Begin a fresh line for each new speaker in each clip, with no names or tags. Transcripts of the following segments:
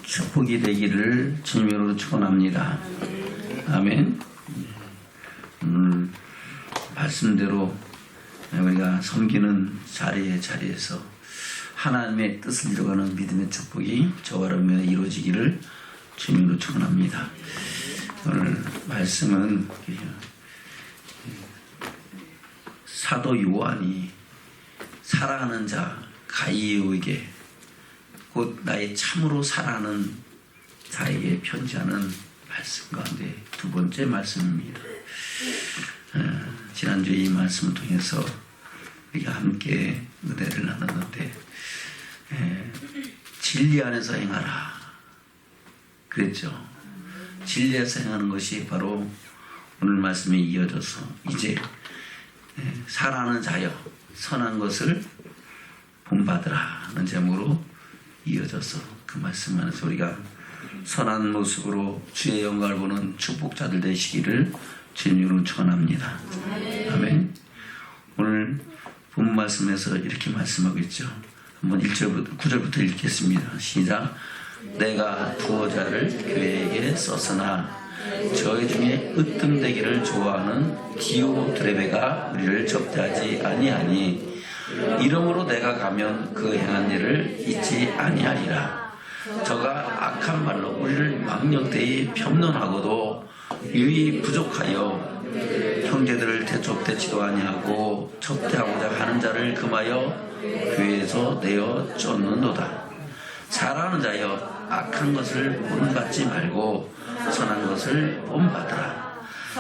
축복이 되기를 주님으로 축원합니다. 아멘. 말씀대로 우리가 섬기는 자리에서 하나님의 뜻을 이루어가는 믿음의 축복이 저와 여러분에 이루어지기를 주님으로 축원합니다. 오늘 말씀은 사도 요한이 사랑하는 자 가이오에게 곧 나의 참으로 사랑하는 자에게 편지하는 말씀 가운데 두 번째 말씀입니다. 지난주에 이 말씀을 통해서 우리가 함께 은혜를 나눴는데 진리 안에서 행하라 그랬죠. 진리에서 행하는 것이 바로 오늘 말씀에 이어져서 이제 사랑하는 자여 선한 것을 본받으라 하는 제목으로 이어져서 그 말씀 안에서 우리가 선한 모습으로 주의 영광을 보는 축복자들 되시기를 주님으로 축원합니다. 아멘. 오늘 본 말씀에서 이렇게 말씀하고 있죠. 한번 1절부터 9절부터 읽겠습니다. 시작. 내가 두어자를 교회에게 썼으나 저희 중에 으뜸되기를 좋아하는 디오드레베가 우리를 접대하지 아니하니 이러므로 내가 가면 그 행한 일을 잊지 아니하리라. 저가 악한 말로 우리를 망령되이 변론하고도 유이 부족하여 형제들을 대접대치도 아니하고 접대하고자 하는 자를 금하여 교회에서 내어 쫓는도다. 잘하는 자여 악한 것을 본받지 말고 선한 것을 본받으라.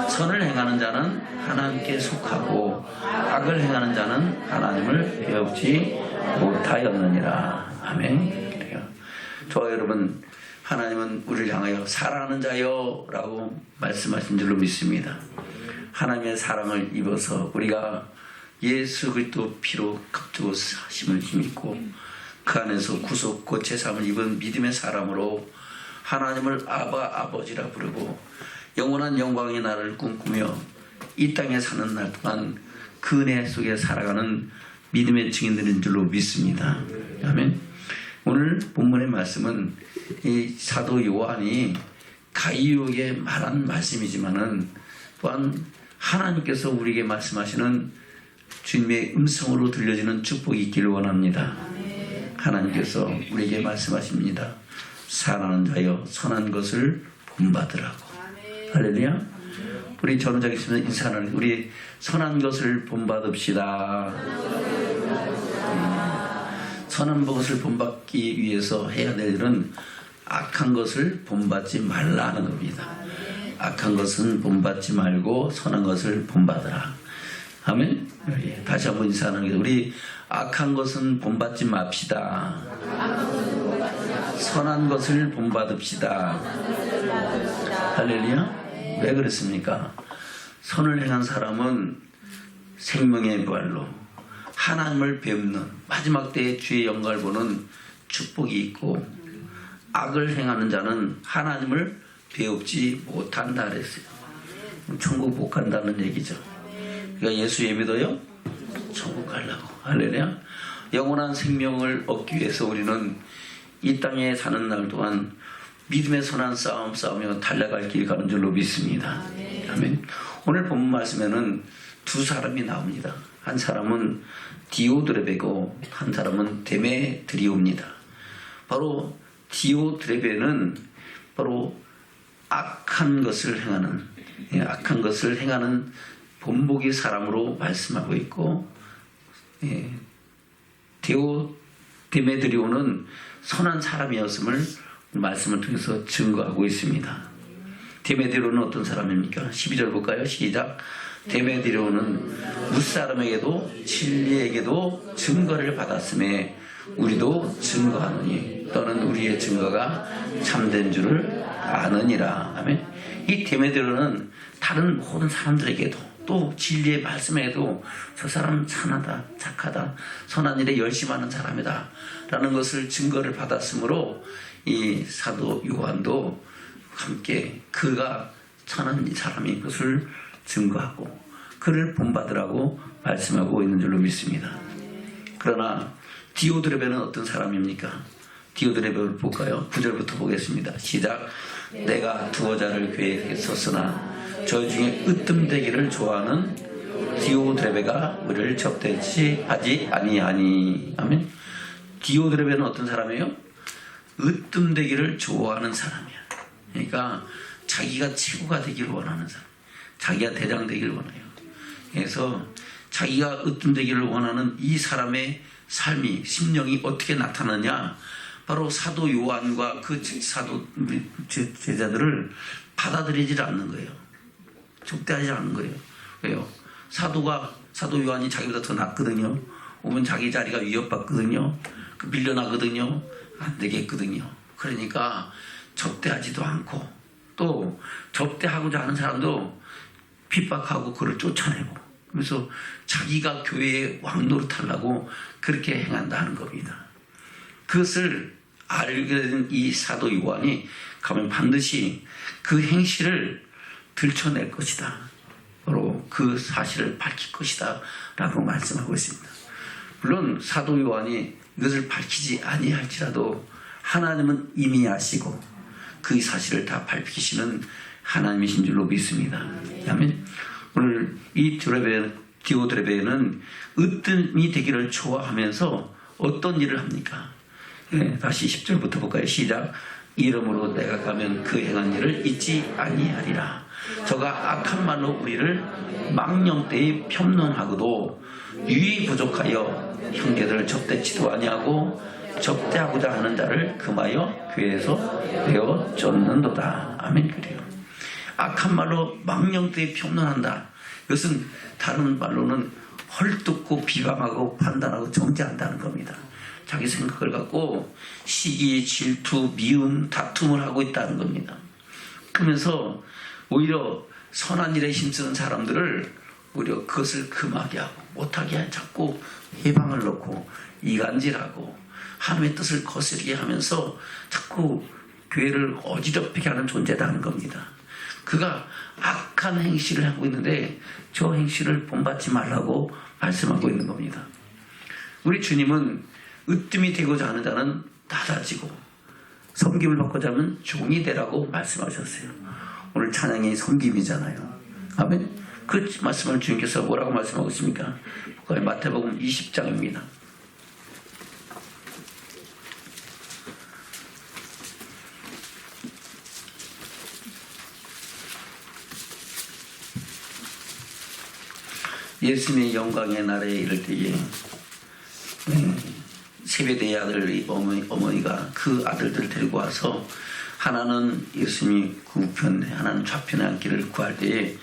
선을 행하는 자는 하나님께 속하고 악을 행하는 자는 하나님을 배우지 못하였느니라. 아멘. 그래요. 저와 여러분, 하나님은 우리를 향하여 사랑하는 자여 라고 말씀하신 줄로 믿습니다. 하나님의 사랑을 입어서 우리가 예수 그리스도 피로 값주고 사심을 힘입고 그 안에서 구속 곧 제사함을 입은 믿음의 사람으로 하나님을 아버지라 부르고 영원한 영광의 날을 꿈꾸며 이 땅에 사는 날 동안 그 은혜 속에 살아가는 믿음의 증인들인 줄로 믿습니다. 아멘. 오늘 본문의 말씀은 이 사도 요한이 가이오에게 말한 말씀이지만은 또한 하나님께서 우리에게 말씀하시는 주님의 음성으로 들려지는 축복이 있기를 원합니다. 하나님께서 우리에게 말씀하십니다. 사랑하는 자여 선한 것을 본받으라고. 할렐루야. 우리 전우자기 있으면 인사하는 우리 선한 것을 본받읍시다. 선한 것을 본받기 위해서 해야 될 일은 악한 것을 본받지 말라는 겁니다. 악한 것은 본받지 말고 선한 것을 본받으라. 아멘. 다시 한번 인사하는 게 우리 악한 것은 본받지 맙시다. 선한 것을 본받읍시다. 할렐루야. 왜 그랬습니까? 선을 행한 사람은 생명의 부활로 하나님을 배우는 마지막 때의 주의 영광을 보는 축복이 있고 악을 행하는 자는 하나님을 배우지 못한다 그랬어요. 천국 못 간다는 얘기죠. 그러니까 예수 예배도요 천국 가려고. 할렐루야. 영원한 생명을 얻기 위해서 우리는 이 땅에 사는 날 동안 믿음의 선한 싸움 싸우며 달려갈 길 가는 줄로 믿습니다. 아멘. 오늘 본문 말씀에는 두 사람이 나옵니다. 한 사람은 디오드레베고 한 사람은 데메드리오입니다. 바로 디오드레베는 바로 악한 것을 행하는 본보기 사람으로 말씀하고 있고 데메드리오는 선한 사람이었음을 말씀을 통해서 증거하고 있습니다. 데메드리오는 어떤 사람입니까? 12절 볼까요? 시작. 데메드리오는 무사람에게도 진리에게도 증거를 받았음에 우리도 증거하노니 너는 우리의 증거가 참된 줄을 아느니라. 아멘. 이 데메드리오는 다른 모든 사람들에게도 또 진리의 말씀에도 저 사람은 선하다, 착하다, 선한 일에 열심하는 사람이다 라는 것을 증거를 받았으므로 이 사도 요한도 함께 그가 선한 사람인 것을 증거하고 그를 본받으라고 말씀하고 있는 줄로 믿습니다. 그러나 디오드레베는 어떤 사람입니까? 디오드레베를 볼까요? 9절부터 보겠습니다. 시작. 내가 두어 자를 계획했었으나 저 중에 으뜸되기를 좋아하는 디오드레베가 우리를 접대치 하지 아니하니. 아멘. 디오드레베는 어떤 사람이에요? 으뜸되기를 좋아하는 사람이야. 그러니까 자기가 최고가 되기를 원하는 사람, 자기가 대장 되기를 원해요. 그래서 자기가 으뜸되기를 원하는 이 사람의 삶이, 심령이 어떻게 나타나냐, 바로 사도 요한과 그 사도 제자들을 받아들이지 않는 거예요. 접대하지 않는 거예요. 왜요? 사도 요한이 자기보다 더 낫거든요. 오면 자기 자리가 위협받거든요. 밀려나거든요. 안 되겠거든요. 그러니까 접대하지도 않고, 또 접대하고자 하는 사람도 핍박하고 그를 쫓아내고, 그래서 자기가 교회의 왕노릇하려고 그렇게 행한다는 겁니다. 그것을 알게 된 이 사도 요한이 가면 반드시 그 행실을 들춰낼 것이다. 바로 그 사실을 밝힐 것이다 라고 말씀하고 있습니다. 물론 사도 요한이 이것을 밝히지 아니할지라도 하나님은 이미 아시고 그 사실을 다 밝히시는 하나님이신 줄로 믿습니다. 아멘. 오늘 이 디오드레베는 으뜸이 되기를 좋아하면서 어떤 일을 합니까? 다시 10절부터 볼까요? 시작. 이름으로 내가 가면 그 행한 일을 잊지 아니하리라. 저가 악한 말로 우리를 망령되이 평론하고도 유의 부족하여 형제들을 접대치도 아니하고 접대하고자 하는 자를 금하여 교회에서 베어 쫓는도다. 아멘. 그래요. 악한 말로 망령되이 평론한다. 이것은 다른 말로는 헐뜯고 비방하고 판단하고 정죄한다는 겁니다. 자기 생각을 갖고 시기, 질투, 미움, 다툼을 하고 있다는 겁니다. 그러면서 오히려 선한 일에 힘쓰는 사람들을 오히려 그것을 금하게 하고 못하게 자꾸 해방을 놓고 이간질하고 하나님의 뜻을 거스르게 하면서 자꾸 교회를 어지럽히게 하는 존재다는 겁니다. 그가 악한 행실을 하고 있는데 저 행실을 본받지 말라고 말씀하고 있는 겁니다. 우리 주님은 으뜸이 되고자 하는 자는 낮아지고 섬김을 받고자 하면 종이 되라고 말씀하셨어요. 오늘 찬양이 섬김이잖아요. 아멘. 그 말씀을 주님께서 뭐라고 말씀하고 있습니까? 마태복음 20장입니다. 예수님의 영광의 날에 이를 때에 세베대의 아들 어머니가 그 아들들을 데리고 와서 하나는 예수님이 그 우편에 하나는 좌편에 앉기를 구할 때에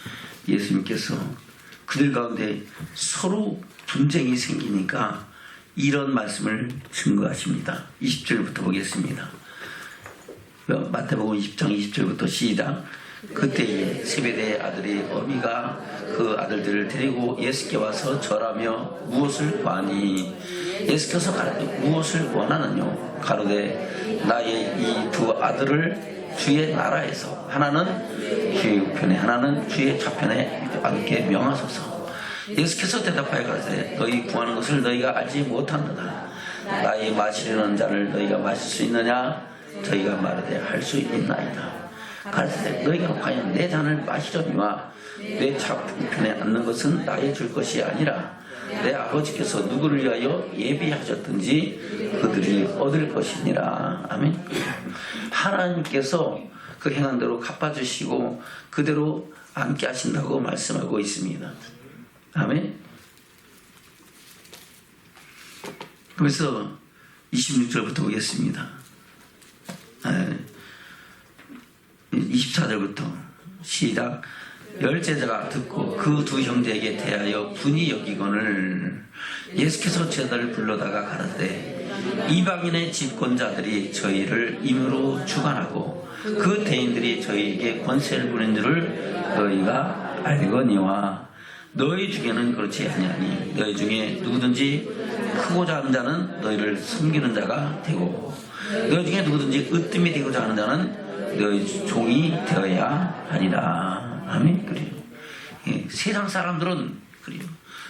예수님께서 그들 가운데 서로 분쟁이 생기니까 이런 말씀을 증거하십니다. 20절부터 보겠습니다. 마태복음 20장 20절부터 시작. 그때에 세베대의 아들이 어미가 그 아들들을 데리고 예수께 와서 절하며 무엇을 구하니? 예수께서 가르되 무엇을 원하느뇨? 가로되 나의 이 두 아들을 주의 나라에서 하나는 주의 우편에 하나는 주의 좌편에 앉게 명하소서. 예수께서 대답하여 가르되 너희 구하는 것을 너희가 알지 못한다. 나의 마시려는 잔을 너희가 마실 수 있느냐? 저희가 말하되 할 수 있나이다. 가르치되 너희가 과연 내 잔을 마시려니와 내 좌편에 앉는 것은 나의 줄 것이 아니라 내 아버지께서 누구를 위하여 예비하셨든지 그들이 얻을 것이니라. 아멘. 하나님께서 그 행한 대로 갚아주시고 그대로 앉게 하신다고 말씀하고 있습니다. 아멘. 그래서 26절부터 보겠습니다. 24절부터 시작. 열제자가 듣고 그 두 형제에게 대하여 분이 여기거늘 예수께서 제자를 불러다가 가라사대 이방인의 집권자들이 저희를 임으로 주관하고 그 대인들이 저희에게 권세를 부린 줄을 너희가 알거니와 너희 중에는 그렇지 아니하니 너희 중에 누구든지 크고자 하는 자는 너희를 섬기는 자가 되고 너희 중에 누구든지 으뜸이 되고자 하는 자는 너희 종이 되어야 하리라. 아멘. 그래요. 예, 세상 사람들은 그래요.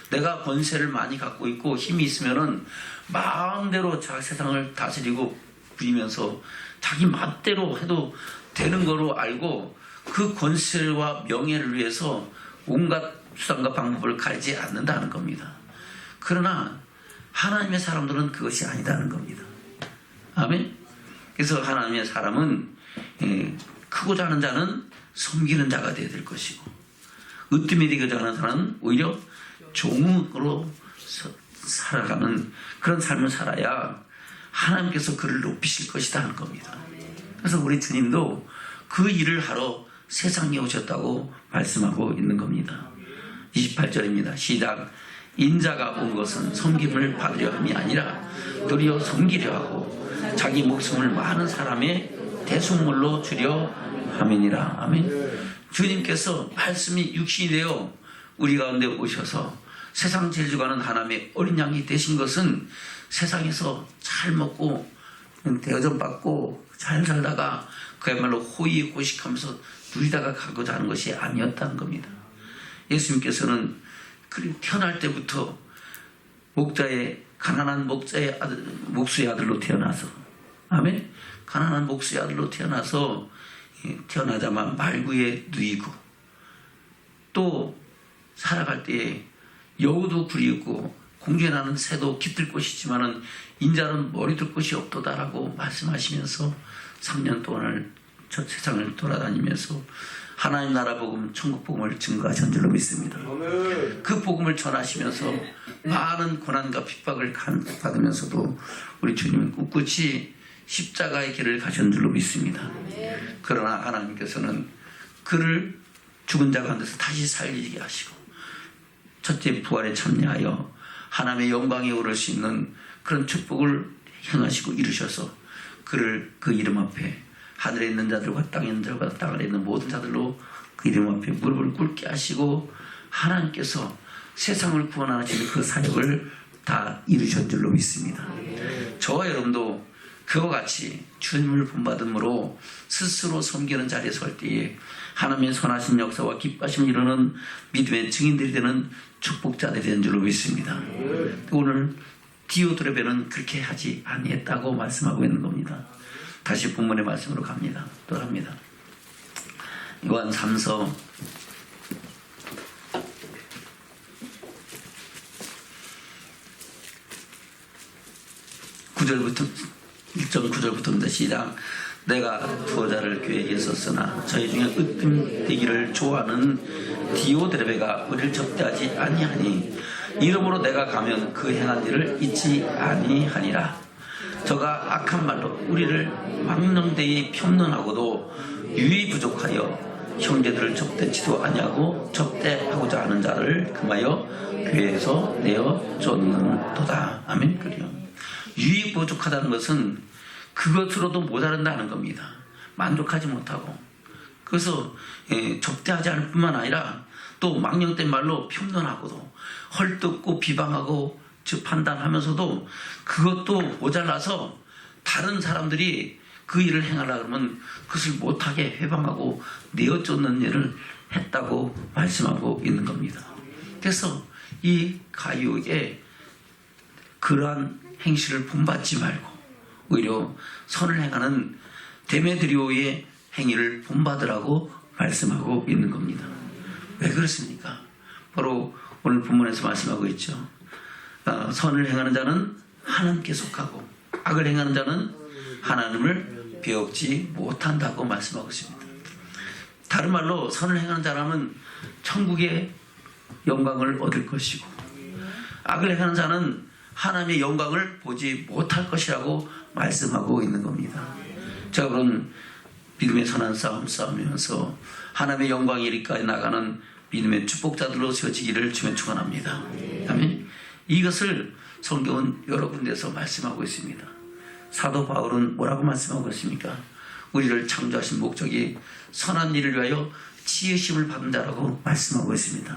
내가 권세를 많이 갖고 있고 힘이 있으면은 마음대로 세상을 다스리고 부리면서 자기 맛대로 해도 되는 거로 알고 그 권세와 명예를 위해서 온갖 수단과 방법을 가리지 않는다는 겁니다. 그러나 하나님의 사람들은 그것이 아니다는 겁니다. 아멘. 그래서 하나님의 사람은 크고자 하는 자는 섬기는 자가 되어야 될 것이고, 으뜸이 되고자 하는 자는 오히려 종으로 살아가는 그런 삶을 살아야 하나님께서 그를 높이실 것이다 하는 겁니다. 그래서 우리 주님도 그 일을 하러 세상에 오셨다고 말씀하고 있는 겁니다. 28절입니다. 시작. 인자가 온 것은 섬김을 받으려 함이 아니라 도리어 섬기려 하고 자기 목숨을 많은 사람의 대속물로 주려 함이니라. 아멘. 주님께서 말씀이 육신이 되어 우리 가운데 오셔서 세상 제주가는 하나님의 어린 양이 되신 것은 세상에서 잘 먹고 대여점 받고 잘 살다가 그야말로 호의호식하면서 누리다가 가고자 하는 것이 아니었다는 겁니다. 예수님께서는 태어날 때부터 가난한 목자의 아들, 목수의 아들로 태어나서, 아멘. 가난한 목수의 아들로 태어나서 태어나자마자 말구에 누이고, 또 살아갈 때에 여우도 굴이고 공중에 나는 새도 깃들 곳이지만은 인자는 머리둘 곳이 없도다라고 말씀하시면서 3년 동안을 저 세상을 돌아다니면서 하나님 나라 복음, 천국 복음을 증거하신 줄로 믿습니다. 그 복음을 전하시면서 많은 고난과 핍박을 받으면서도 우리 주님은 꿋꿋이 십자가의 길을 가신 줄로 믿습니다. 그러나 하나님께서는 그를 죽은 자 가운데서 다시 살리게 하시고, 첫째 부활에 참여하여 하나님의 영광에 오를 수 있는 그런 축복을 행하시고 이루셔서 그를 그 이름 앞에 하늘에 있는 자들과 땅에 있는 자들과 땅 아래 있는 모든 자들로 그 이름 앞에 무릎을 꿇게 하시고 하나님께서 세상을 구원하시는 그 사역을 다 이루신 줄로 믿습니다. 저와 여러분도 그와 같이 주님을 본받음으로 스스로 섬기는 자리에 설 때에 하나님의 선하신 역사와 기뻐하심을 이루는 믿음의 증인들이 되는 축복자들이 되는 줄로 믿습니다. 오늘 디오드레베는 그렇게 하지 아니했다고 말씀하고 있는 겁니다. 다시 본문의 말씀으로 갑니다. 또 갑니다. 요한 3서 9절부터 1.9절부터입니다. 시작. 내가 두어 자를 교회에 있었으나 저희 중에 으뜸되기를 좋아하는 디오드레베가 우리를 접대하지 아니하니 이러므로 내가 가면 그 행한 일을 잊지 아니하니라. 저가 악한 말로 우리를 망령되이 편론하고도 유의 부족하여 형제들을 접대치도 아니하고 접대하고자 하는 자를 금하여 교회에서 내어 쫓는도다. 아멘. 그래요. 유의 부족하다는 것은 그것으로도 모자란다는 겁니다. 만족하지 못하고. 그래서 접대하지 않을 뿐만 아니라 또 망령된 말로 편론하고도 헐뜯고 비방하고 판단하면서도 그것도 모자라서 다른 사람들이 그 일을 행하려고 하면 그것을 못하게 해방하고 내어쫓는 일을 했다고 말씀하고 있는 겁니다. 그래서 이 가룟에 그러한 행실을 본받지 말고 오히려 선을 행하는 데메드리오의 행위를 본받으라고 말씀하고 있는 겁니다. 왜 그렇습니까? 바로 오늘 본문에서 말씀하고 있죠. 선을 행하는 자는 하나님께 속하고 악을 행하는 자는 하나님을 배웁지 못한다고 말씀하고 있습니다. 다른 말로 선을 행하는 자라면 천국의 영광을 얻을 것이고 악을 행하는 자는 하나님의 영광을 보지 못할 것이라고 말씀하고 있는 겁니다. 자, 그럼 믿음의 선한 싸움 싸우면서 하나님의 영광이 이리까지 나가는 믿음의 축복자들로 세워지기를 주면 축원합니다. 아멘. 이것을 성경은 여러 군데서 말씀하고 있습니다. 사도 바울은 뭐라고 말씀하고 있습니까? 우리를 창조하신 목적이 선한 일을 위하여 지으심을 받은 자라고 말씀하고 있습니다.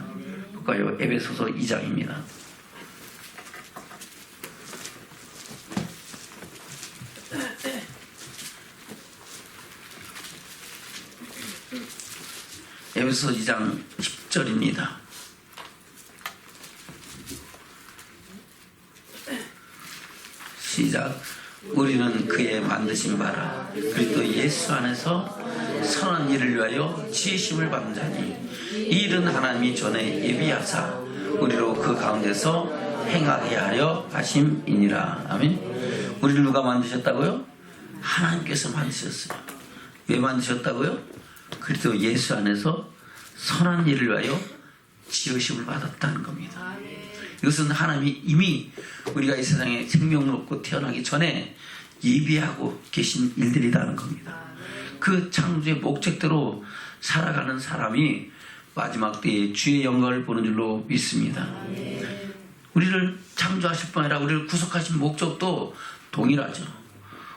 볼까요? 에베소서 2장입니다. 에베소서 2장 10절입니다. 시작. 우리는 그의 만드신 바라 그리스도 예수 안에서 선한 일을 위하여 지으심을 받은 자니 이 일은 하나님이 전에 예비하사 우리로 그 가운데서 행하게 하려 하심이니라. 아멘. 우리를 누가 만드셨다고요? 하나님께서 만드셨어요. 왜 만드셨다고요? 그리스도 예수 안에서 선한 일을 위하여 지으심을 받았다는 겁니다. 이것은 하나님이 이미 우리가 이 세상에 생명을 얻고 태어나기 전에 예비하고 계신 일들이라는 겁니다. 그 창조의 목적대로 살아가는 사람이 마지막 때에 주의 영광을 보는 줄로 믿습니다. 우리를 창조하실 뿐 아니라 우리를 구속하신 목적도 동일하죠.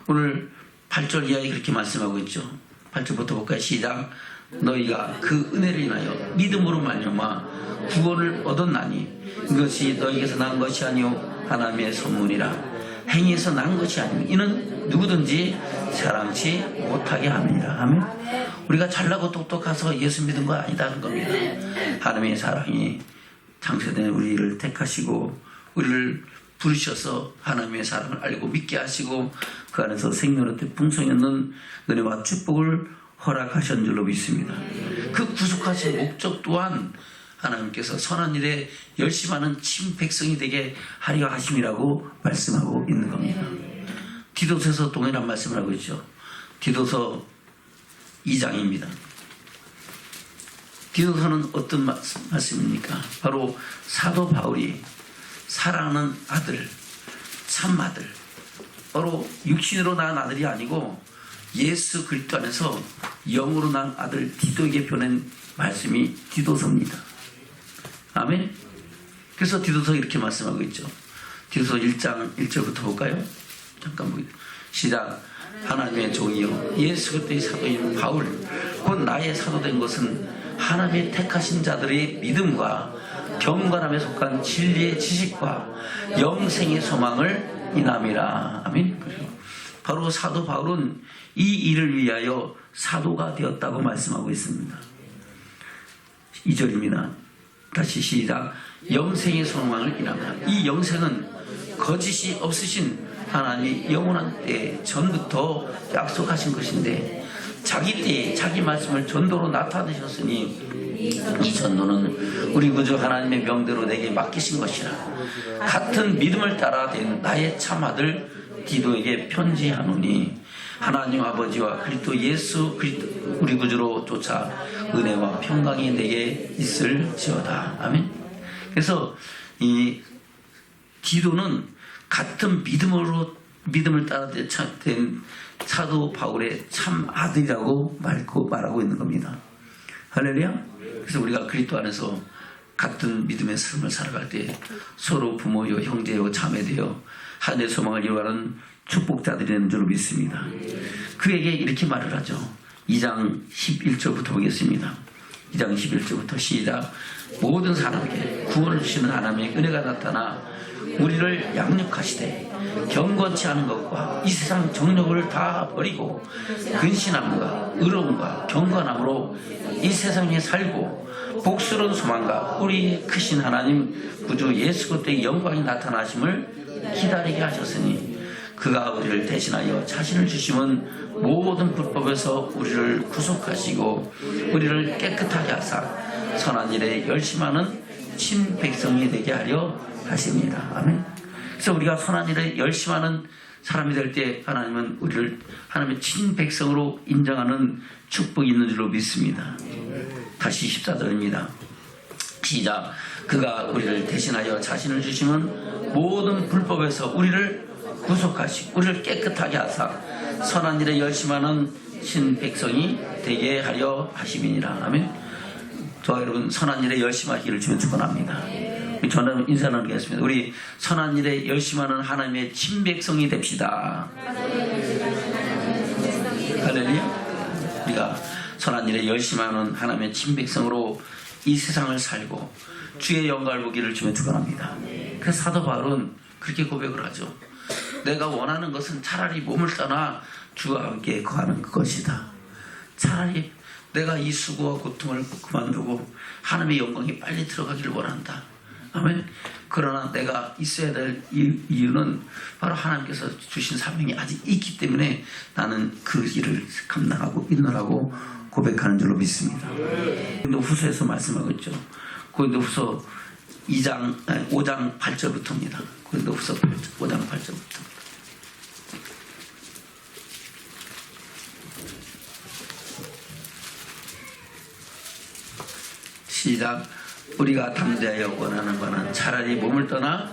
오늘 8절 이하에 그렇게 말씀하고 있죠. 8절부터 볼까요? 시작. 너희가 그 은혜를 인하여 믿음으로 말미암아 구원을 얻었나니 이것이 너희에게서 난 것이 아니요 하나님의 선물이라. 행위에서 난 것이 아니면 이는 누구든지 자랑치 못하게 합니다. 아멘. 우리가 잘나고 똑똑해서 예수 믿은 거 아니다는 겁니다. 하나님의 사랑이 창세된 우리를 택하시고 우리를 부르셔서 하나님의 사랑을 알고 믿게 하시고 그 안에서 생명의 풍성이 있는 은혜와 축복을 허락하신 줄로 믿습니다. 그 구속하신 목적 또한 하나님께서 선한 일에 열심하는 친 백성이 되게 하려 하심이라고 말씀하고 있는 겁니다. 디도서에서 동일한 말씀을 하고 있죠. 디도서 2장입니다. 디도서는 어떤 말씀입니까? 바로 사도 바울이 사랑하는 아들, 참 아들, 바로 육신으로 낳은 아들이 아니고 예수 그리스도 안에서 영으로 낳은 아들 디도에게 보낸 말씀이 디도서입니다. 아멘. 그래서 디도서 이렇게 말씀하고 있죠. 디도서 1장 1절부터 볼까요? 잠깐 보겠습니다. 시작. 하나님의 종이요 예수 그리스도의 사도인 바울 곧 나의 사도된 것은 하나님의 택하신 자들의 믿음과 경건함에 속한 진리의 지식과 영생의 소망을 인함이라. 아멘. 바로 사도 바울은 이 일을 위하여 사도가 되었다고 말씀하고 있습니다. 2절입니다. 다시 시작. 영생의 소망을 인함이라. 이 영생은 거짓이 없으신 하나님이 영원한 때 전부터 약속하신 것인데 자기 때에 자기 말씀을 전도로 나타내셨으니 이 전도는 우리 구주 하나님의 명대로 내게 맡기신 것이라. 같은 믿음을 따라 된 나의 참아들 디도에게 편지하노니 하나님 아버지와 그리스도 예수 그리스도 우리 구주로 쫓아 은혜와 평강이 내게 있을지어다. 아멘. 그래서 이 디도는 같은 믿음을 따라 된 사도 바울의 참 아들이라고 말하고 있는 겁니다. 할렐루야. 그래서 우리가 그리스도 안에서 같은 믿음의 삶을 살아갈 때 서로 부모요 형제요 자매되어 하늘의 소망을 이루어가는 축복자들이 되는 줄로 믿습니다. 그에게 이렇게 말을 하죠. 2장 11절부터 보겠습니다. 2장 11절부터 시작. 모든 사람에게 구원을 주시는 하나님의 은혜가 나타나 우리를 양육하시되 경건치 않은 것과 이 세상 정욕을 다 버리고 근신함과 의로움과 경건함으로 이 세상에 살고 복스러운 소망과 우리 크신 하나님 구주 예수 그리스도의 영광이 나타나심을 기다리게 하셨으니 그가 우리를 대신하여 자신을 주심은 모든 불법에서 우리를 구속하시고 우리를 깨끗하게 하사 선한 일에 열심하는 친백성이 되게 하려 하십니다. 아멘. 그래서 우리가 선한 일에 열심하는 사람이 될 때 하나님은 우리를 하나님의 친백성으로 인정하는 축복이 있는 줄로 믿습니다. 다시 14절입니다. 시작. 그가 우리를 대신하여 자신을 주시면 모든 불법에서 우리를 구속하시고 우리를 깨끗하게 하사 선한 일에 열심하는 신백성이 되게 하려 하심이니라. 아멘. 저와 여러분 선한 일에 열심하기를 주면 축원합니다. 저는 인사 나누겠습니다. 우리 선한 일에 열심하는 하나님의 친백성이 됩시다. 할렐루야. 우리가 선한 일에 열심하는 하나님의 친백성으로 이 세상을 살고 주의 영광을 보기를 주면 축원합니다. 그래서 사도 바울은 그렇게 고백을 하죠. 내가 원하는 것은 차라리 몸을 떠나 주와 함께 거하는 것이다. 차라리 내가 이 수고와 고통을 그만두고 하나님의 영광이 빨리 들어가기를 원한다. 아멘. 그러나 내가 있어야 될 이유는 바로 하나님께서 주신 사명이 아직 있기 때문에 나는 그 일을 감당하고 있노라고 고백하는 줄로 믿습니다. 고린도후서에서 말씀하고 있죠. 고린도후서 5장 8절부터입니다. 고린도후서 5장 8절부터. 시작. 우리가 당대하여 원하는 것은 차라리 몸을 떠나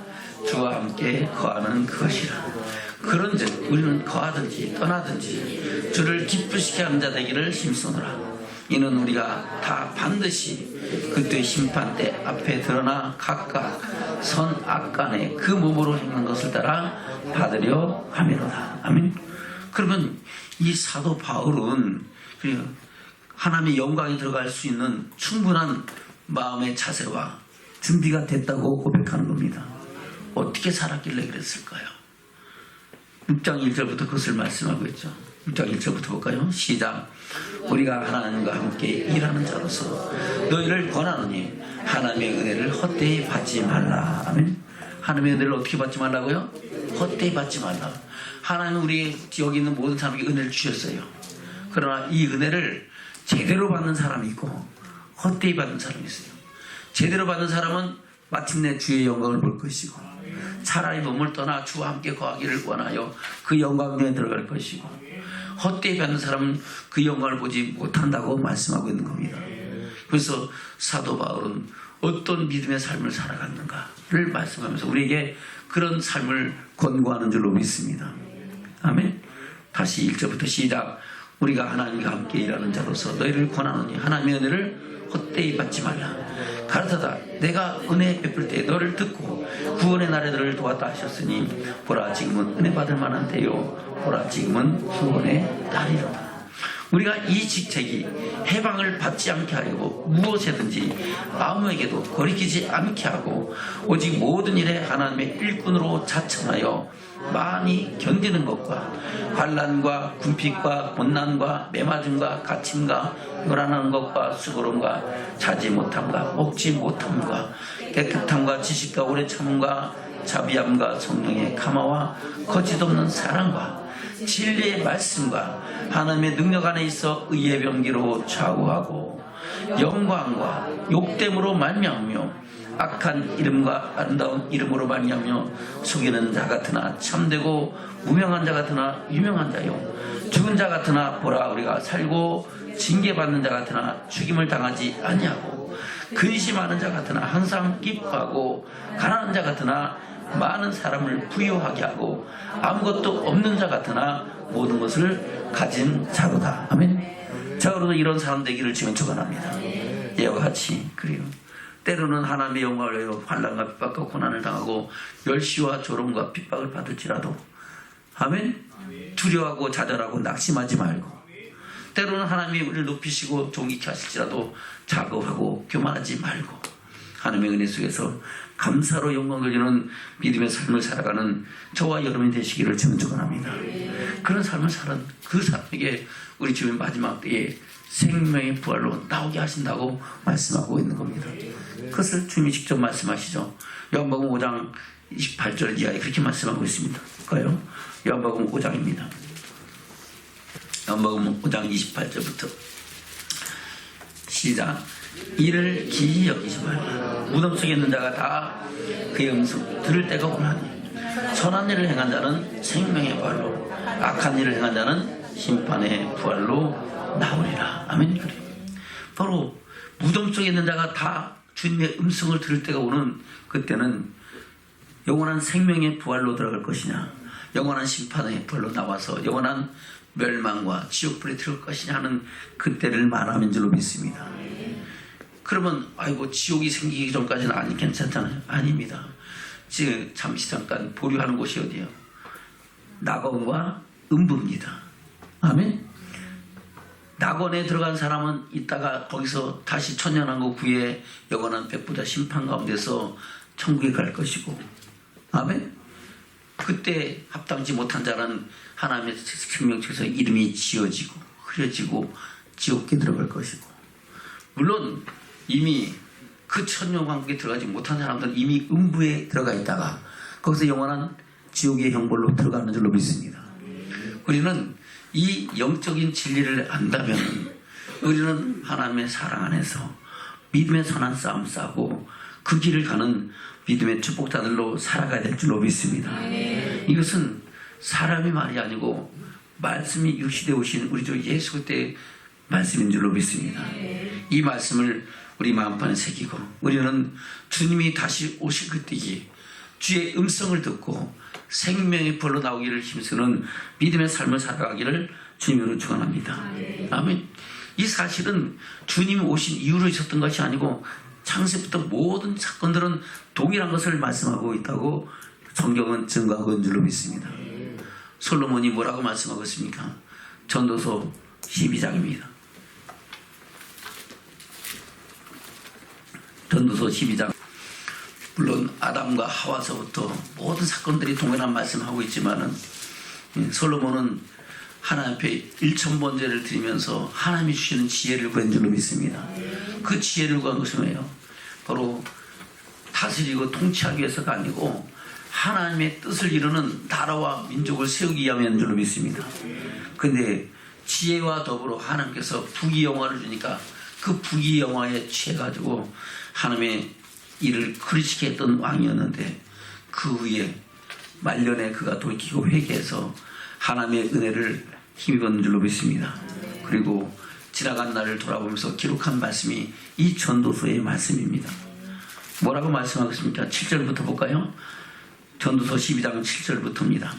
주와 함께 거하는 것이라. 그런즉 우리는 거하든지 떠나든지 주를 기쁘시게 하는 자 되기를 힘쓰노라. 이는 우리가 다 반드시 그때의 심판대 앞에 드러나 각각 선악간에 그 몸으로 행한 것을 따라 받으려 함이로다. 아멘. 그러면 이 사도 바울은 하나님의 영광에 들어갈 수 있는 충분한 마음의 자세와 준비가 됐다고 고백하는 겁니다. 어떻게 살았길래 그랬을까요? 6장 1절부터 그것을 말씀하고 있죠. 6장 1절부터 볼까요? 시작. 우리가 하나님과 함께 일하는 자로서 너희를 권하노니 하나님의 은혜를 헛되이 받지 말라. 아멘. 하나님의 은혜를 어떻게 받지 말라고요? 헛되이 받지 말라. 하나님은 우리 여기 있는 모든 사람에게 은혜를 주셨어요. 그러나 이 은혜를 제대로 받는 사람이 있고 헛되이 받는 사람이 있어요. 제대로 받는 사람은 마침내 주의 영광을 볼 것이고 차라리 몸을 떠나 주와 함께 거하기를 원하여 그 영광에 들어갈 것이고 헛되이 받는 사람은 그 영광을 보지 못한다고 말씀하고 있는 겁니다. 그래서 사도 바울은 어떤 믿음의 삶을 살아갔는가를 말씀하면서 우리에게 그런 삶을 권고하는 줄로 믿습니다. 아멘. 다시 1절부터 시작. 우리가 하나님과 함께 일하는 자로서 너희를 권하노니 하나님의 은혜를 헛되이 받지 말라. 가르쳐다 내가 은혜 베풀 때 너를 듣고 구원의 날에 너를 도왔다 하셨으니 보라 지금은 은혜 받을 만한 때요 보라 지금은 구원의 날이로다. 우리가 이 직책이 해방을 받지 않게 하려고 무엇이든지 아무에게도 거리끼지 않게 하고 오직 모든 일에 하나님의 일꾼으로 자청하여 많이 견디는 것과 환난과 궁핍과 고난과 매맞음과 갇힘과 요란한 것과 수고름과 자지 못함과 먹지 못함과 깨끗함과 지식과 오래 참음과 자비함과 성령의 감화와 거짓없는 사랑과 진리의 말씀과 하나님의 능력 안에 있어 의의 병기로 좌우하고 영광과 욕됨으로 말미암으며 악한 이름과 아름다운 이름으로 말미암며 속이는 자 같으나 참되고 무명한 자 같으나 유명한 자요 죽은 자 같으나 보라 우리가 살고 징계받는 자 같으나 죽임을 당하지 아니하고 근심하는 자 같으나 항상 기뻐하고 가난한 자 같으나 많은 사람을 부유하게 하고 아무것도 없는 자 같으나 모든 것을 가진 자로다. 아멘. 자, 그러도 이런 사람 되기를 지금 축원합니다. 이와 같이 그래요. 때로는 하나님의 영광을 위하여 환난과 핍박과 고난을 당하고 멸시와 조롱과 핍박을 받을지라도 아멘. 두려워하고 좌절하고 낙심하지 말고 때로는 하나님이 우리를 높이시고 존귀케 하실지라도 자급하고 교만하지 말고 하나님의 은혜 속에서 감사로 영광을 돌리는 믿음의 삶을 살아가는 저와 여러분이 되시기를 주님 축원합니다. 그런 삶을 사는 그 사람에게 우리 주님 마지막 때에 생명의 부활로 나오게 하신다고 말씀하고 있는 겁니다. 그것을 주님이 직접 말씀하시죠. 요한복음 5장 28절 이하에 그렇게 말씀하고 있습니다. 볼까요? 요한복음 5장입니다. 요한복음 5장 28절부터 시작. 이를 기이 여기지 말라. 무덤 속에 있는 자가 다 그의 음성 들을 때가 오나니 선한 일을 행한 자는 생명의 부활로 악한 일을 행한 자는 심판의 부활로 나오리라. 아멘. 그래요. 바로 무덤 속에 있는 자가 다 주님의 음성을 들을 때가 오는 그때는 영원한 생명의 부활로 들어갈 것이냐 영원한 심판의 부활로 나와서 영원한 멸망과 지옥불에 들어갈 것이냐 하는 그때를 말하는 줄로 믿습니다. 그러면 아이고 지옥이 생기기 전까지는 아니 괜찮잖아요. 아닙니다. 지금 잠시 잠깐 보류하는 곳이 어디예요? 낙원과 음부입니다. 아멘. 낙원에 들어간 사람은 이따가 거기서 다시 천년왕국 후에 영원한 백보자 심판 가운데서 천국에 갈 것이고 아멘. 그때 합당치 못한 자는 하나님의 생명책에서 이름이 지어지고 흐려지고 지옥에 들어갈 것이고 물론 이미 그 천년왕국에 들어가지 못한 사람들은 이미 음부에 들어가 있다가 거기서 영원한 지옥의 형벌로 들어가는 줄로 믿습니다. 우리는 이 영적인 진리를 안다면 우리는 하나님의 사랑 안에서 믿음의 선한 싸움 싸고 그 길을 가는 믿음의 축복자들로 살아가야 될 줄로 믿습니다. 이것은 사람의 말이 아니고 말씀이 육시되어 오신 우리 주 예수 그리스도의 말씀인 줄로 믿습니다. 이 말씀을 우리 마음판에 새기고 우리는 주님이 다시 오실 그때에 주의 음성을 듣고 생명의 벌로 나오기를 힘쓰는 믿음의 삶을 살아가기를 주님으로 축원합니다. 아멘. 이 사실은 주님이 오신 이유로 있었던 것이 아니고 창세부터 모든 사건들은 동일한 것을 말씀하고 있다고 성경은 증거하고 있는 줄로 믿습니다. 솔로몬이 뭐라고 말씀하고 있습니까? 전도서 12장입니다. 전도서 12장. 물론 아담과 하와서부터 모든 사건들이 동일한 말씀하고 있지만은 솔로몬은 하나님 앞에 일천번제를 드리면서 하나님이 주시는 지혜를 구한 줄로 믿습니다. 그 지혜를 구한 것은 뭐예요? 바로 다스리고 통치하기 위해서가 아니고 하나님의 뜻을 이루는 나라와 민족을 세우기 위함인 줄로 믿습니다. 근데 지혜와 더불어 하나님께서 부귀영화를 주니까 그 부귀영화에 취해가지고 하나님의 일을 그르치게 했던 왕이었는데 그 후에 말년에 그가 돌이키고 회개해서 하나님의 은혜를 힘입은 줄로 믿습니다. 그리고 지나간 날을 돌아보면서 기록한 말씀이 이 전도서의 말씀입니다. 뭐라고 말씀하겠습니까? 7절부터 볼까요? 전도서 12장 7절부터입니다.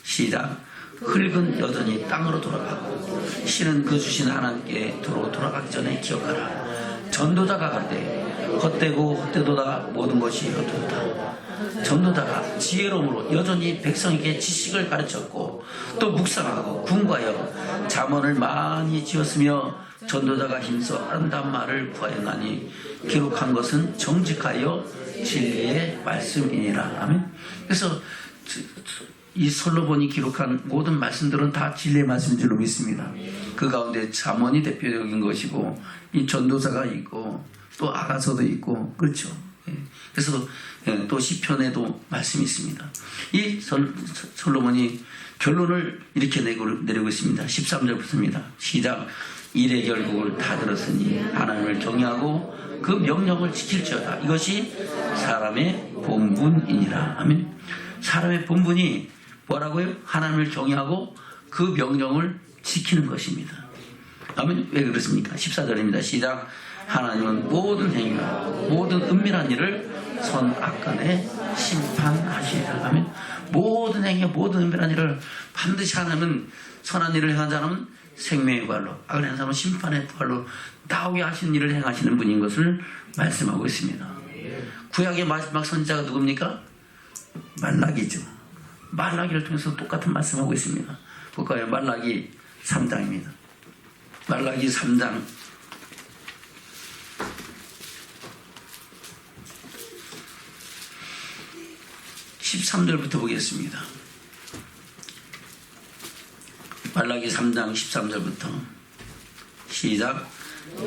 시작. 흙은 여전히 땅으로 돌아가고 신은 그 주신 하나님께 돌아가기 전에 기억하라. 전도자가 갈때 헛되고 헛되도다 모든 것이 헛되도다. 전도자가 지혜로움으로 여전히 백성에게 지식을 가르쳤고 또 묵상하고 궁과하여 잠언을 많이 지었으며 전도자가 힘써 아름다운 말을 구하였나니 기록한 것은 정직하여 진리의 말씀이니라. 아멘. 그래서 이 솔로몬이 기록한 모든 말씀들은 다 진리의 말씀인 줄로 믿습니다. 그 가운데 잠언이 대표적인 것이고 이 전도사가 있고 또 아가서도 있고 그렇죠. 그래서 또 시편에도 말씀이 있습니다. 이 솔로몬이 결론을 이렇게 내리고 있습니다. 13절부터입니다. 시작. 일의 결국을 다 들었으니 하나님을 경외하고 그 명령을 지킬지어다. 이것이 사람의 본분이니라. 아멘. 사람의 본분이 뭐라고요? 하나님을 경외하고 그 명령을 지키는 것입니다. 아멘. 왜 그렇습니까? 14절입니다. 시작. 하나님은 모든 행위와 모든 은밀한 일을 선악간에 심판하시리라. 아멘. 모든 행위와 모든 은밀한 일을 반드시 하나님은 선한 일을 행한 자는 생명의 부활로, 악을 행한 사람은 심판의 부활로 나오게 하시는 일을 행하시는 분인 것을 말씀하고 있습니다. 구약의 마지막 선지자가 누굽니까? 말라기죠. 말라기를 통해서 똑같은 말씀하고 있습니다. 볼까요? 말라기 3장입니다. 말라기 3장 13절부터 보겠습니다. 말라기 3장 13절부터 시작.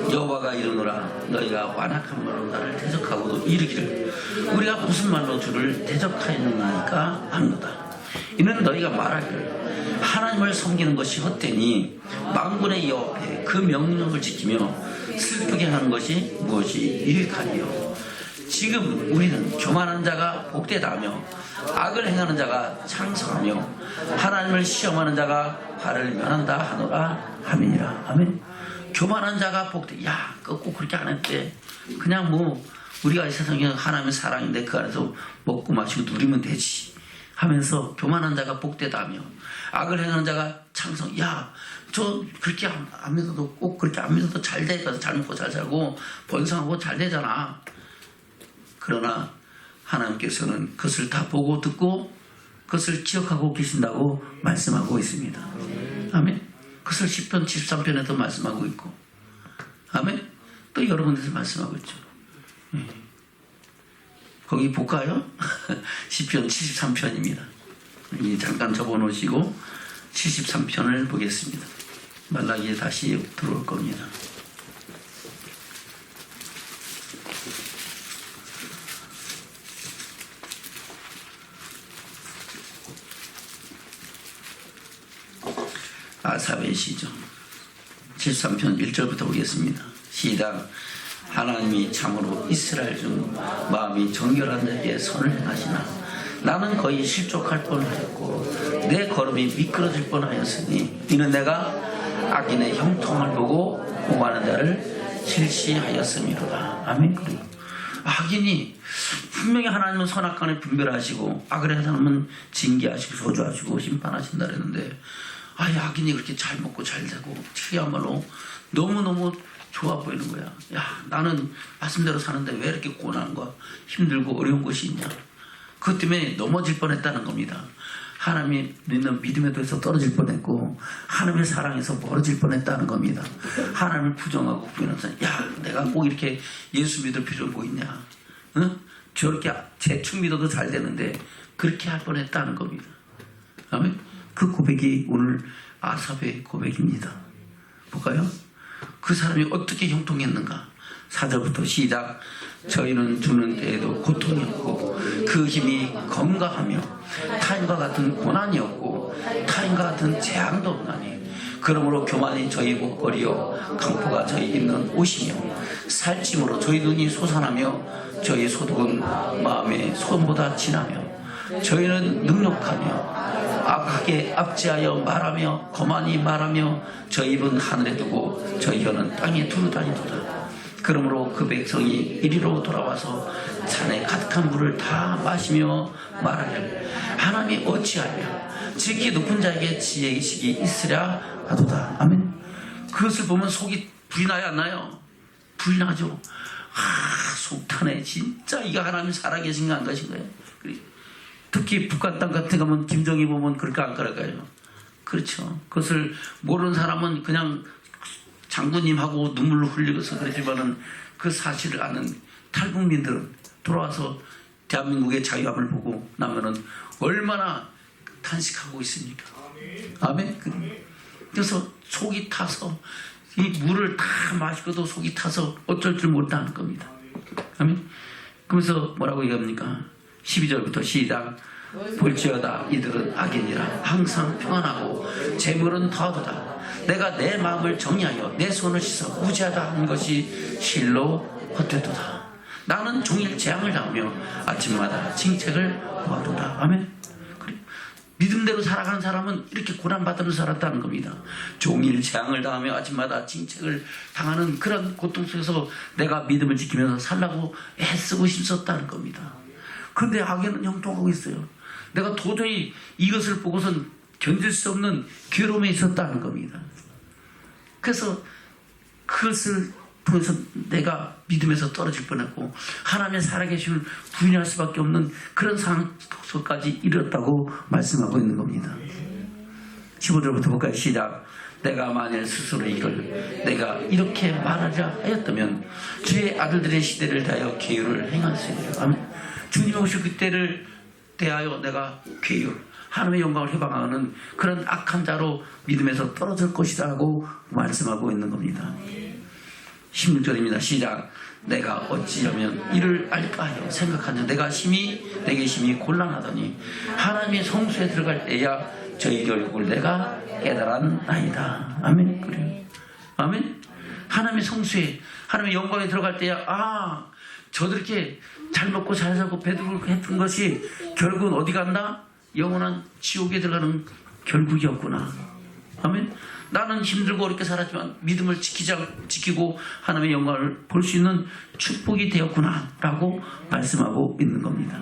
여호와가 이르노라 너희가 완악한 말로 나를 대적하고도 이르기를 우리가 무슨 말로 주를 대적하였느니까 하노다. 이는 너희가 말하기를 하나님을 섬기는 것이 헛되니 만군의 여호와 앞에 그 명령을 지키며 슬프게 하는 것이 무엇이 유익하니요. 지금 우리는 교만한 자가 복되다며 악을 행하는 자가 창성하며 하나님을 시험하는 자가 화를 면한다 하노라 하미니라. 아멘. 교만한 자가 복되. 야, 꼭 그렇게 안 했대. 그냥 뭐 우리가 이 세상에 하나님의 사랑인데 그 안에서 먹고 마시고 누리면 되지 하면서 교만한 자가 복되다며 악을 행하는 자가 창성. 야, 저 그렇게 안 믿어도 꼭 그렇게 안 믿어도 잘 되니까 잘 먹고 잘 살고 번성하고 잘 되잖아. 그러나 하나님께서는 그것을 다 보고 듣고 그것을 기억하고 계신다고 말씀하고 있습니다. 아멘. 그것을 10편 73편에도 말씀하고 있고 아멘. 또 여러 군데서 말씀하고 있죠. 거기 볼까요? 10편 73편입니다. 잠깐 접어놓으시고 73편을 보겠습니다. 말라기에 다시 들어올 겁니다. 아삽의 시죠. 73편 1절부터 보겠습니다. 시작. 하나님이 참으로 이스라엘 중 마음이 정결한 자에게 선을 행하시나 나는 거의 실족할 뻔하였고 내 걸음이 미끄러질 뻔하였으니 이는 내가 악인의 형통을 보고 공하는 자를 실시하였음이로다. 아멘. 그리고 악인이 분명히 하나님은 선악간에 분별하시고 악을 한 사람은 징계하시고 저주하시고 심판하신다 그랬는데 악인이 그렇게 잘 먹고 잘 되고 그야말로 너무너무 좋아 보이는 거야. 야, 나는 말씀대로 사는데 왜 이렇게 고난과 힘들고 어려운 것이 있냐. 그것 때문에 넘어질 뻔했다는 겁니다. 하나님이 믿는 믿음에 대해서 떨어질 뻔했고 하나님의 사랑에서 멀어질 뻔했다는 겁니다. 하나님을 부정하고 부인하면서 야, 내가 꼭 이렇게 예수 믿을 필요는 뭐 있냐. 응? 저렇게 대충 믿어도 잘 되는데 그렇게 할 뻔했다는 겁니다. 아멘. 그 고백이 오늘 아삽의 고백입니다. 볼까요? 그 사람이 어떻게 형통했는가. 4절부터 시작. 저희는 주는 때에도 고통이 없고 그 힘이 건강하며 타인과 같은 고난이 없고 타인과 같은 재앙도 없나니 그러므로 교만이 저희 목걸이요 강포가 저희 입는 옷이며 살찜으로 저희 눈이 솟아나며 저희 소득은 마음의 손보다 진하며 저희는 능력하며 악하게 압제하여 말하며 거만히 말하며 저희 입은 하늘에 두고 저희 혀는 땅에 두루 다니도다. 그러므로 그 백성이 이리로 돌아와서 산에 가득한 물을 다 마시며 말하길 하나님이 어찌하며 지극히 높은 자에게 지혜의식이 있으랴 하도다. 아멘. 그것을 보면 속이 불이 나요 안 나요? 불이 나죠. 속 타네. 진짜 이가 하나님 살아계신 거 안 가신 거예요. 특히 북한 땅 같은 데 가면 김정희 보면 그렇게 안 걸어가요. 그렇죠. 그것을 모르는 사람은 그냥 장군님하고 눈물로 흘리고서 그러지만은 그 사실을 아는 탈북민들은 돌아와서 대한민국의 자유함을 보고 나면은 얼마나 탄식하고 있습니까? 아멘. 그래서 속이 타서 이 물을 다 마시고도 속이 타서 어쩔 줄 모른다는 겁니다. 아멘. 그러면서 뭐라고 얘기합니까? 12절부터 시작. 볼지어다 이들은 악인이라 항상 평안하고 재물은 더하도다. 내가 내 마음을 정리하여 내 손을 씻어 무지하다 하는 것이 실로 헛되도다. 나는 종일 재앙을 당하며 아침마다 징책을 보아도다. 아멘. 믿음대로 살아가는 사람은 이렇게 고난받으면서 살았다는 겁니다. 종일 재앙을 당하며 아침마다 징책을 당하는 그런 고통 속에서 내가 믿음을 지키면서 살라고 애쓰고 힘썼다는 겁니다. 그런데 악인은 형통하고 있어요. 내가 도저히 이것을 보고선 견딜 수 없는 괴로움에 있었다는 겁니다. 그래서 그것을 통해서 내가 믿음에서 떨어질 뻔했고 하나님의 살아계심을 부인할 수밖에 없는 그런 상황까지 이르렀다고 말씀하고 있는 겁니다. 15절부터 볼까요? 시작. 내가 만일 스스로 이를 내가 이렇게 말하자 하였다면 주의 아들들의 시대를 다하여 계율을 행할 수 있느라. 아멘. 주님 오실 그때를 대하여 내가 계율 하나님의 영광을 해방하는 그런 악한 자로 믿음에서 떨어질 것이라고 말씀하고 있는 겁니다. 16절입니다. 시작. 내가 어찌하면 이를 알까 하여 생각하냐. 내게 심히 곤란하더니 하나님의 성수에 들어갈 때야 저희 교육을 내가 깨달았나이다. 아멘. 그래요. 아멘. 하나님의 성수에 하나님의 영광에 들어갈 때야 저들께 잘 먹고 잘 살고 배부르고 했던 것이 결국은 어디 간다? 영원한 지옥에 들어가는 결국이었구나. 아멘. 나는 힘들고 어렵게 살았지만 믿음을 지키고 하나님의 영광을 볼 수 있는 축복이 되었구나 라고 말씀하고 있는 겁니다.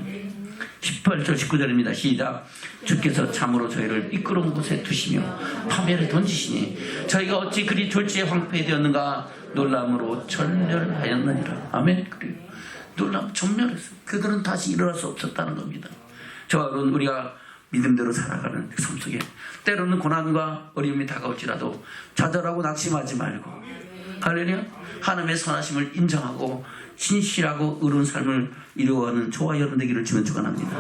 18절 19절입니다. 시작. 주께서 참으로 저희를 미끄러운 곳에 두시며 파멸에 던지시니 저희가 어찌 그리 졸지에 황폐되었는가 놀람으로 전멸하였느니라. 아멘. 그래요. 놀람 전멸했어요. 그들은 다시 일어날 수 없었다는 겁니다. 저와 여러분 우리가 믿음대로 살아가는 그 삶 속에 때로는 고난과 어려움이 다가올지라도 좌절하고 낙심하지 말고 할렐루야. 하나님의 선하심을 인정하고 신실하고 의로운 삶을 이루어가는 저와 여러분 되기를 주면 축원합니다.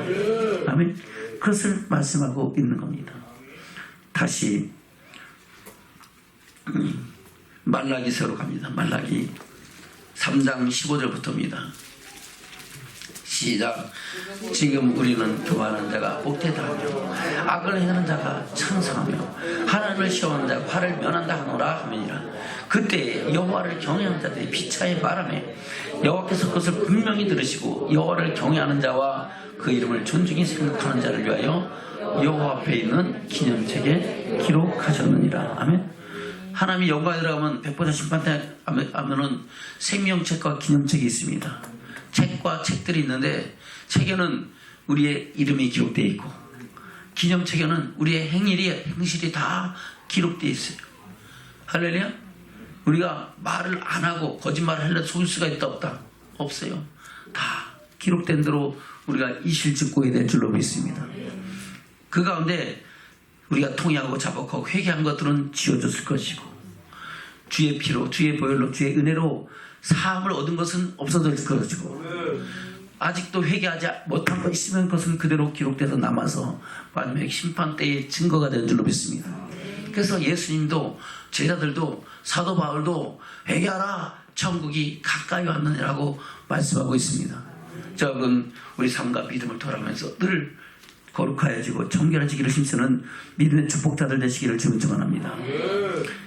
아멘. 그것을 말씀하고 있는 겁니다. 다시 말라기서로 갑니다. 말라기 3장 15절부터입니다. 시작. 지금 우리는 교만한 자가 복되다하며 악을 행하는 자가 창성하며 하나님을 시험하는 자가 화를 면한다 하노라 하느니라. 그때 여호와를 경외하는 자들이 비차에 말하매 여호와께서 그것을 분명히 들으시고 여호와를 경외하는 자와 그 이름을 존중히 생각하는 자를 위하여 여호와 앞에 있는 기념책에 기록하셨느니라. 아멘. 하나님이 영광에 들어가면 백보자 심판대 하면은 생명책과 기념책이 있습니다. 책과 책들이 있는데 책에는 우리의 이름이 기록되어 있고 기념책에는 우리의 행실이 다 기록되어 있어요. 할렐루야. 우리가 말을 안 하고 거짓말을 하려 속일 수가 있다 없다? 없어요. 다 기록된 대로 우리가 이실직고에 될 줄로 믿습니다. 그 가운데 우리가 통회하고 자복하고 회개한 것들은 지워졌을 것이고 주의 피로 주의 보혈로 주의 은혜로 사함을 얻은 것은 없어졌을 것이고 아직도 회개하지 못한 것 있으면 그것은 그대로 기록돼서 남아서 마지막 심판 때의 증거가 되는 줄로 믿습니다. 그래서 예수님도 제자들도 사도 바울도 회개하라 천국이 가까이 왔느니라고 말씀하고 있습니다. 적은 우리 삶과 믿음을 돌아가면서 늘 거룩하여지고 정결해지기를 힘쓰는 믿음의 축복자들 되시기를 주님 축원합니다.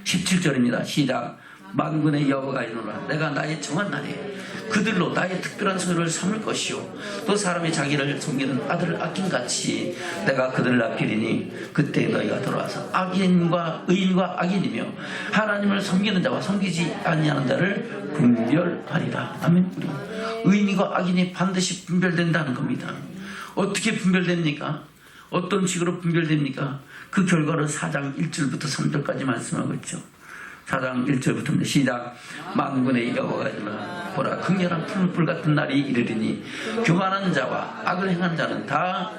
17절입니다. 시작. 만군의 여호와가 이르노라. 내가 나의 정한 날에 그들로 나의 특별한 소유를 삼을 것이요 또 사람이 자기를 섬기는 아들을 아낀같이 내가 그들을 아끼리니 그때 너희가 돌아와서 악인과 의인과 악인이며 하나님을 섬기는 자와 섬기지 아니하는 자를 분별하리라. 아멘. 의인과 악인이 반드시 분별된다는 겁니다. 어떻게 분별됩니까? 어떤 식으로 분별됩니까? 그 결과를 4장 1절부터 3절까지 말씀하고 있죠. 4장 1절부터 시작. 만군의 여호와가 일어나 보라 극렬한 풀불 같은 날이 이르리니 교만한 자와 악을 행한 자는 다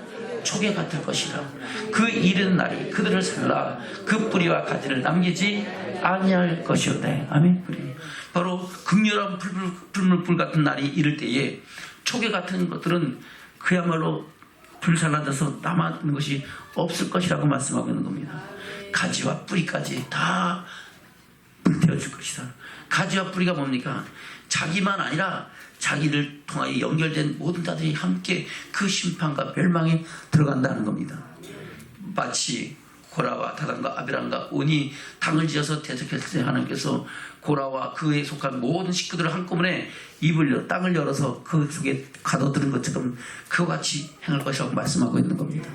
촉에 같을 것이라. 그 이른 날이 그들을 살라 그 뿌리와 가지를 남기지 아니할 것이오되. 아멘. 바로 극렬한 풀불 같은 날이 이를 때에 촉에 같은 것들은 그야말로 불살라져서 남아있는 것이 없을 것이라고 말씀하고 있는 겁니다. 가지와 뿌리까지 다 불태워질 것이다. 가지와 뿌리가 뭡니까? 자기만 아니라 자기를 통하여 연결된 모든 자들이 함께 그 심판과 멸망에 들어간다는 겁니다. 마치 고라와 다단과 아비람과 온이 당을 지어서 대적했을 때 하나님께서 고라와 그에 속한 모든 식구들을 한꺼번에 입을 땅을 열어서 그 속에 가둬들은 것처럼 그와 같이 행할 것이라고 말씀하고 있는 겁니다.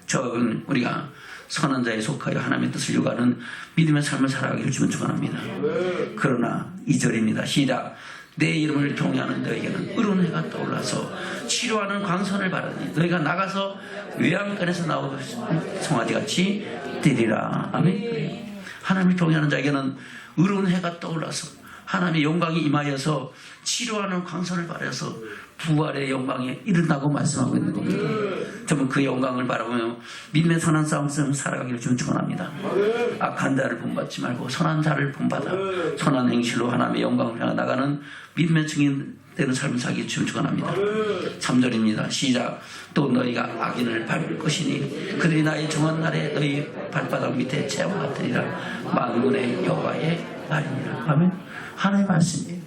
저는 우리가 선한 자에 속하여 하나님의 뜻을 요구하는 믿음의 삶을 살아가기를 주면 축원합니다. 그러나 2절입니다. 시작. 내 이름을 경외하는 너에게는 의로운 해가 떠올라서 치료하는 광선을 바라니 너희가 나가서 외양간에서 나오는 송아지같이 되리라. 아멘. 하나님을 경외하는 자에게는 의로운 해가 떠올라서 하나님의 영광이 임하여서 치료하는 광선을 바라서 부활의 영광에 이른다고 말씀하고 있는 겁니다. 저는 그 영광을 바라보며 믿음의 선한 싸움을 살아가기를 주님 축원합니다. 악한 자를 본받지 말고 선한 자를 본받아 선한 행실로 하나님의 영광을 향해 나가는 믿음의 증인되는 삶을 살기 주님 축원합니다. 3절입니다. 시작. 또 너희가 악인을 밟을 것이니 그들이 나의 정한 날에 너희 발바닥 밑에 재와 같으리라. 만군의 여호와의 말이니라. 아멘. 하나님의 말씀이에요.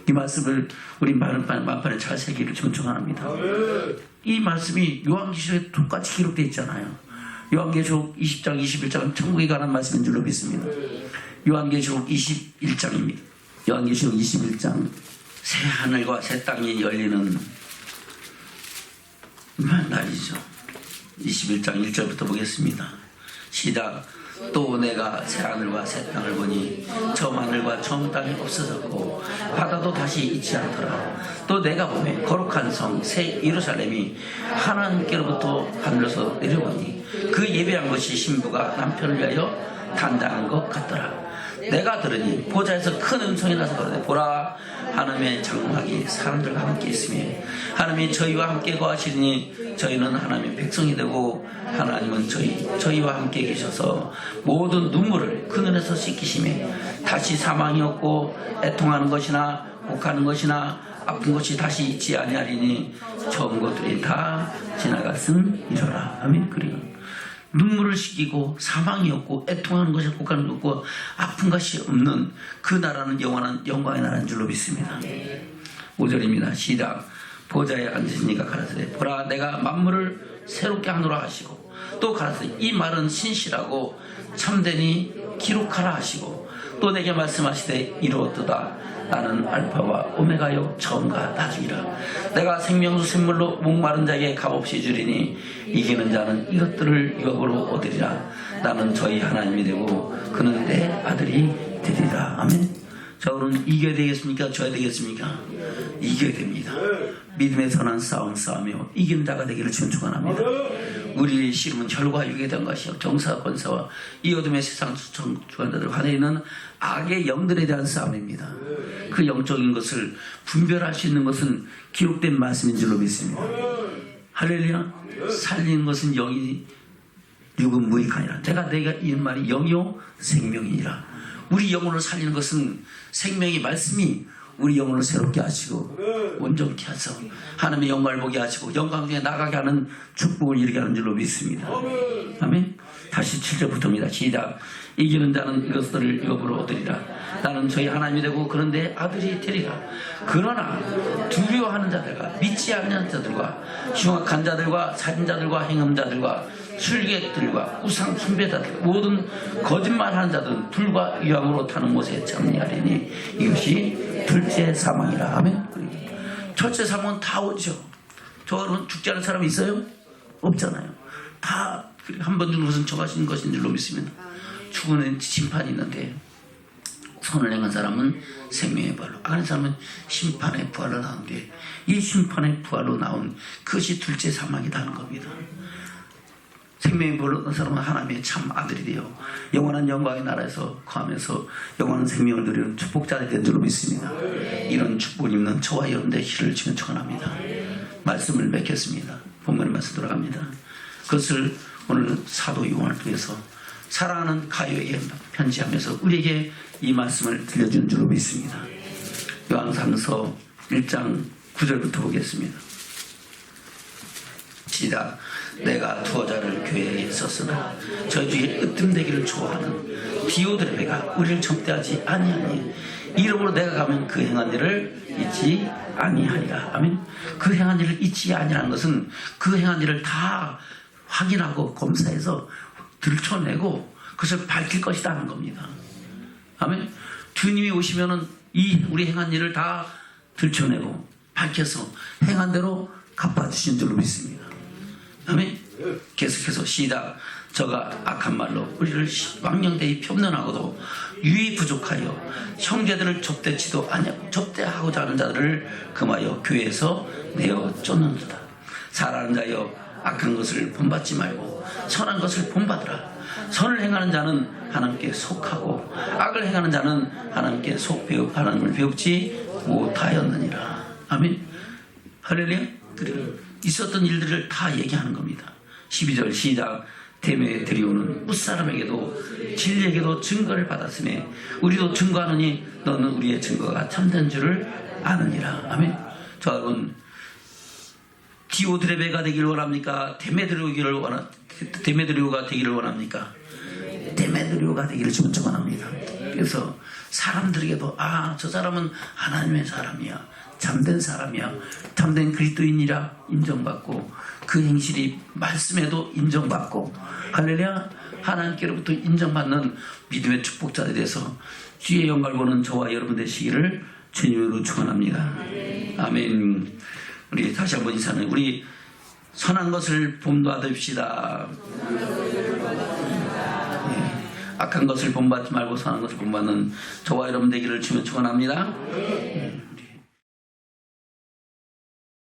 이 말씀을 우리 만판에 잘 새기를 축원합니다. 이 말씀이 요한계시록에 똑같이 기록되어 있잖아요. 요한계시록 20장 21장은 천국에 관한 말씀인 줄로 믿습니다. 요한계시록 21장입니다. 요한계시록 21장 새 하늘과 새 땅이 열리는 날이죠. 21장 1절부터 보겠습니다. 시작. 또 내가 새 하늘과 새 땅을 보니 처음 하늘과 처음 땅이 없어졌고 바다도 다시 있지 않더라. 또 내가 보매 거룩한 성 새 예루살렘이 하나님께로부터 하늘에서 내려오니 그 예배한 것이 신부가 남편을 위하여 단장한 것 같더라. 내가 들으니 보좌에서 큰 음성이 나서 그러되 보라 하나님의 장막이 사람들과 함께 있으며 하나님이 저희와 함께 거하시니 저희는 하나님의 백성이 되고 하나님은 저희와 함께 계셔서 모든 눈물을 그 눈에서 씻기시며 다시 사망이 없고 애통하는 것이나 곡하는 것이나 아픈 것이 다시 있지 아니하리니 처음 것들이 다 지나갔음이로라. 아멘. 그리고 눈물을 씻기고 사망이 없고 애통하는 것이 곡하는 것 없고 아픈 것이 없는 그 나라는 영원한 영광의 나라인 줄로 믿습니다. 5절입니다. 시작. 보좌에 앉으시니까 가라사대 보라 내가 만물을 새롭게 하노라 하시고 또 가라사대 이 말은 신실하고 참되니 기록하라 하시고 또 내게 말씀하시되 이루었도다 나는 알파와 오메가요 처음과 나중이라 내가 생명수 샘물로 목마른 자에게 값없이 주리니 이기는 자는 이것들을 유업으로 얻으리라 나는 저희 하나님이 되고 그는 내 아들이 되리라. 아멘. 자, 오늘 이겨야 되겠습니까? 져야 되겠습니까? 이겨야 됩니다. 믿음의 선한 싸움 싸우며 이기는 자가 되기를 주님 축원합니다. 우리의 씨름은 혈과 육에 대한 것이요 정사와 권세와 이 어둠의 세상 주관자들 안에 있는 악의 영들에 대한 싸움입니다. 그 영적인 것을 분별할 수 있는 것은 기록된 말씀인 줄로 믿습니다. 할렐루야. 살리는 것은 영이 육은 무익하니라. 내가 이 말이 영이요 생명이니라. 우리 영혼을 살리는 것은 생명의 말씀이 우리 영혼을 새롭게 하시고 온전케 하셔 하나님의 영광을 보게 하시고 영광 중에 나가게 하는 축복을 이루게 하는 줄로 믿습니다. 아멘. 다시 7절부터입니다. 시작. 이기는 자는 이것들을 유업으로 얻으리라. 나는 저희 하나님이 되고 그런 내 아들이 되리라. 그러나 두려워하는 자들과 믿지 않는 자들과 흉악한 자들과 살인자들과 행음자들과 술객들과 우상 숭배자들 모든 거짓말하는 자들은 불과 유황으로 타는 못에 참여하리니 이것이 둘째 사망이라. 아멘. 첫째 사망은 다 오죠. 저는 죽지 않은 사람이 있어요? 없잖아요. 다 한 번 죽는 것은 정하신 것인 줄로 믿습니다. 죽은 심판이 있는데 선을 행한 사람은 생명의 부활로, 악한 사람은 심판의 부활로 나오는데 이 심판의 부활로 나온 그것이 둘째 사망이다 하는 겁니다. 생명의 부활로 나온 사람은 하나님의 참 아들이 되어 영원한 영광의 나라에서 거하면서 영원한 생명을 누리는 축복자들이 된 줄로 믿습니다. 이런 축복을 입는 저와 여러분들의 희를 주면 축원합니다. 말씀을 맺겠습니다. 본문의 말씀 돌아갑니다. 그것을 오늘 사도 요한을 통해서 사랑하는 가요에게 편지하면서 우리에게 이 말씀을 들려준 줄로 믿습니다. 요한상서 1장 9절부터 보겠습니다. 시작. 내가 두어자를 교회에 있었으나 저희 중에 으뜸되기를 좋아하는 디오드레베가 우리를 접대하지 아니하니 이름으로 내가 가면 그 행한 일을 잊지 아니하리라. 아멘. 그 행한 일을 잊지 아니하는 것은 그 행한 일을 다 확인하고 검사해서 들춰내고 그것을 밝힐 것이다 하는 겁니다. 아멘. 주님이 오시면은 이 우리 행한 일을 다 들춰내고 밝혀서 행한 대로 갚아주신 줄로 믿습니다. 아멘. 계속해서 시작. 저가 악한 말로 우리를 망령되이 편면하고도 유의 부족하여 형제들을 접대치도 아니하고 접대하고자 하는 자들을 금하여 교회에서 내어 쫓는다. 잘하는 자여 악한 것을 본받지 말고 선한 것을 본받으라. 선을 행하는 자는 하나님께 속하고 악을 행하는 자는 하나님을 배웁지 못하였느니라. 아멘. 할렐루야. 있었던 일들을 다 얘기하는 겁니다. 12절 시작. 데메드리오는 무사람에게도 진리에게도 증거를 받았으니 우리도 증거하느니 너는 우리의 증거가 참된 줄을 아느니라. 아멘. 자, 여러분, 디오드레베가 되기를 원합니까? 데메드리오가 되기를 원합니까? 데메드리오가 되기를 주문 원합니다. 그래서 사람들에게도 저 사람은 하나님의 사람이야, 참된 사람이야, 참된 그리스도인이라 인정받고 그 행실이 말씀에도 인정받고 할렐루야. 하나님께로부터 인정받는 믿음의 축복자들에 대해서 주의 영광을 보는 저와 여러분 되시기를 주님으로 축원합니다. 아멘. 우리 다시 한번 인사는 우리 선한 것을 본받읍시다. 악한 것을 본받지 말고 선한 것을 본받는 저와 여러분 되기를 주면 축원합니다.